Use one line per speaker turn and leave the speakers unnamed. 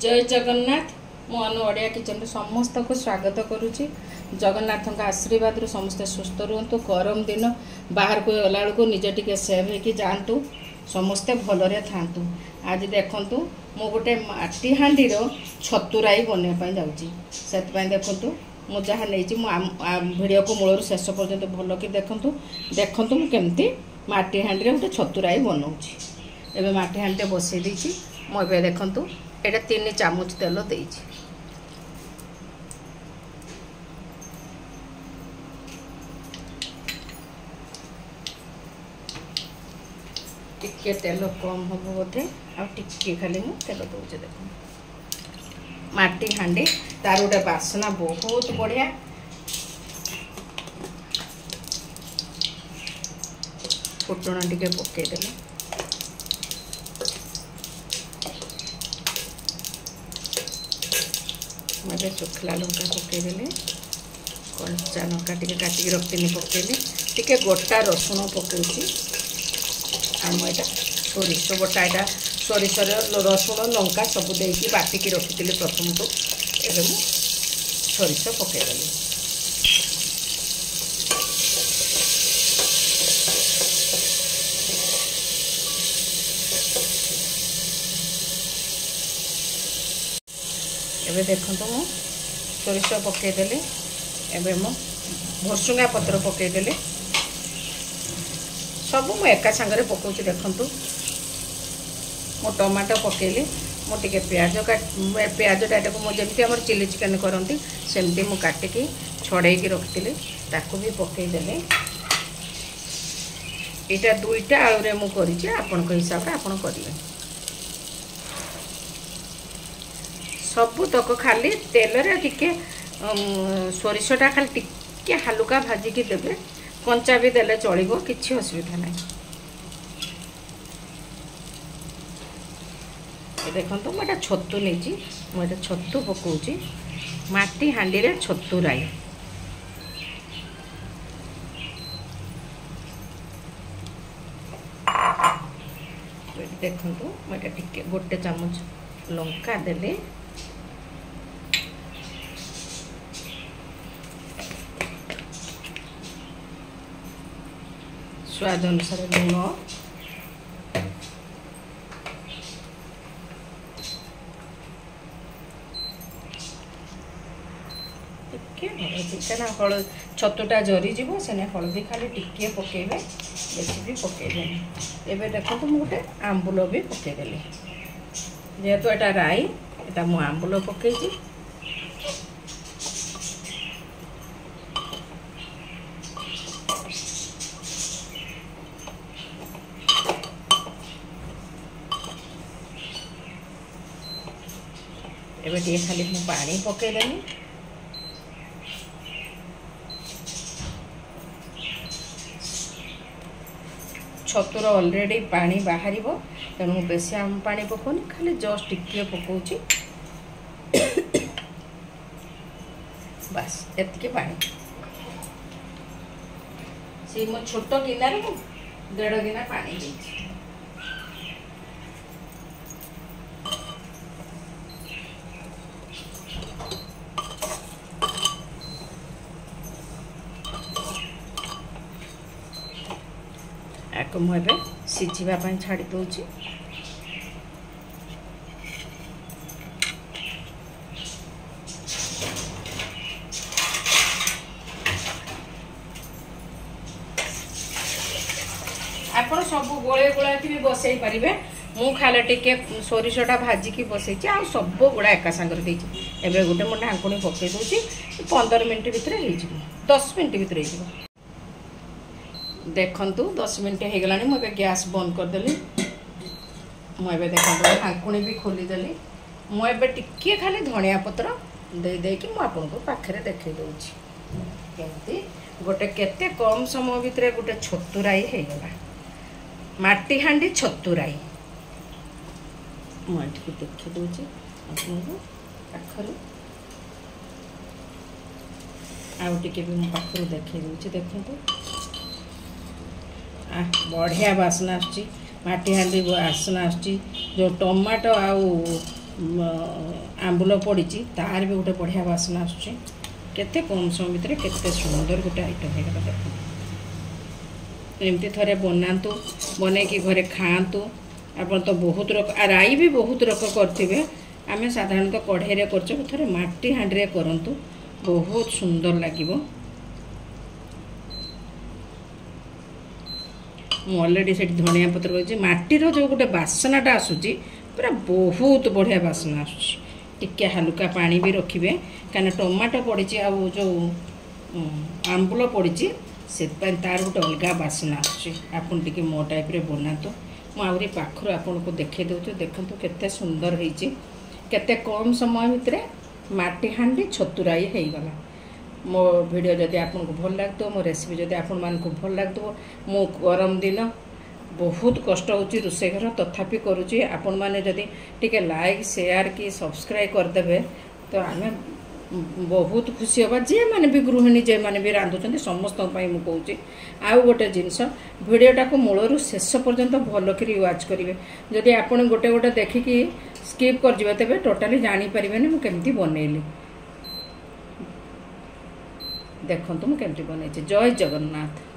जय जगन्नाथ मु अनु ओडिया किचन समस्त को स्वागत करुच्ची। जगन्नाथ का आशीर्वाद समस्ते सुस्थ रुहतु। गरम दिन बाहर को गला बेलू निजे टिके सेव होकर जातु, समस्ते भलरे थांतु। आज देखंतु मु गोटे माटी हांडी छतुराई बनवाई जाऊँगी। से देखंतु मु जहाँ नहीं वीडियो को मूलर शेष पर्यंत भल कि देखंतु देखंतु मु केमती माटी हांडी गोटे छतुराई बनाऊँगी। एबे माटी हांडी बसई देछि। मु एबे देखंतु एटा 3 चामच तेल देछि। टिके तेल कम हम बोधे आ टिके खाली मु तेल दउछे। देखो माटी हांडी तार गोटे बासना बहुत बढ़िया। फुटण टिके पकई देले, मैं सुखला लंका पकईदेली, कंचा लंका टे काटिक रखती पकईली, टे गोटा रसुण पकई आटा सोरिष बटा यहाँ सोरिष रसुण लंका सब देकी बाटिकी रखी प्रथम तो ये सोरिष पकईदेली। एबे देखंतु मु सोरिष पकईदेली। एबे मु भुसुंगा पत्र पकईदेली। सब मु एका सांगरे पकाउछि। देखंतु मु टमाटो पकेली, मु टिके प्याज टाटा को जमी आम चिली चिकेन करती सेमती मु काटिकी छड़ेकी रखी ताकू भी पकईदेली। यहाँ 2टा आलुरे मु करिछि, आपन हिसाब से आपन करिवे। सबू तक खाली तेल रे टिके सोरिषटा खाली टिके हालुका भाजिकी देबे। कंचा भी देले चलिबो, किछि असुविधा नहीं। देखंतु मैं छतु नहीं, मुझे छतु पकाउछि माटी हांडी रे छतु राई। देखंतु मैं टिके गोटे चामच लंका देले, स्वाद अनुसार लुण, हलदी छतुटा जरी जीव से हलदी खाली टिके पकेबे, बेसी भी पकेबे। एबे देखो तो गोटे आंबुल भी पकेदेली। जेहेतु एटा राई एटा मु आंबुल पकेछि। एबे टे खाली मु पानी पकेदेली। छतुर ऑलरेडी पानी बाहर, तेणु बेसी आम पानी पकाउनी, खाली जस्ट टिके पकाउछि। बस एतिके पानी से मो छोट गिनार 1.5 गिना पानी देछि। आपको मुझे सिझापी छाड़ी दूची। आपण सब गोले गोला भी बसई पारे। मु खाले टिके सोरिषटा भाजिकी बसई आ सब गुड़ा एका सांगर देछि। एबे गोटे मु ढांकुणी पकई दूची। 15 मिनट भितर हो 10 मिनट भितर हो। देखंतु 10 मिनट हो गलानी। मुझे गैस बंद करदेली। मुझे देखो ढांकुणी भी खोलीदेली। मुझे टिके खाली धनिया पत्र दे देकी मु आपनको पाखरे देखै दउछि केमती गोटे केते कम समय भितर गोटे छतुराई हो गला। माटी हांडी छतुराई मुझे देखै दउछि आपनको पाखरे। आउ टिके भी मु पाखरे देखै दउछि। देखंतु बढ़िया बासना आसची। माटी हांडी आसना आसची। जो टमाटो आउ आंबुल पड़ी तार भी गोटे बढ़िया बासना आसुचे केते कम समय भितर केते सुंदर गोटे आइटम होगा देखो एमती थे बनातु बन कि घरे खातु आपन तो बहुत रक राई भी बहुत रक करेंगे आम साधारणतः कढ़ाई कर माटी हाँडी करतु बहुत सुंदर लगे ऑलरेडी से धनिया पत्र रही माटीर जो गोटे बासनाटा आसूची पूरा बहुत बढ़िया बासना आसूची टिके हल्का पानी भी रखिए कहीं टमाटो पड़ी जो आंबुल पड़ी से तार गोटे अलग बासना आसन टे मो टाइप बनातु मुझे पाखर आपन को देखे दूँ देखूँ केते सुंदर होती केते कम समय भितर माटी हाँडी छतुराई हो गला मो वीडियो जदि आपको भल लगो मो रेसिपी जदि आपण मानक भल लगो मो गरम दिन बहुत कष्ट होची रोषे घर तथापि करुची आपण माने जदि टिके लाइक शेयर कि सब्सक्राइब करदेवे तो आम बहुत खुशी हवा जे मैंने भी गृहिणी जे मैंने भी रांधुचंदी समस्त मुझे कहूँ आउ गोटे जिनस भिडियोटा को मूलरू शेष पर्यंत भल कर वाच करेंगे जदि आपण गोटे गोटे देखिकी स्किप कर तेरे टोटाली जानीपर मुझे बनैली देखो मुझे बनई जय जगन्नाथ।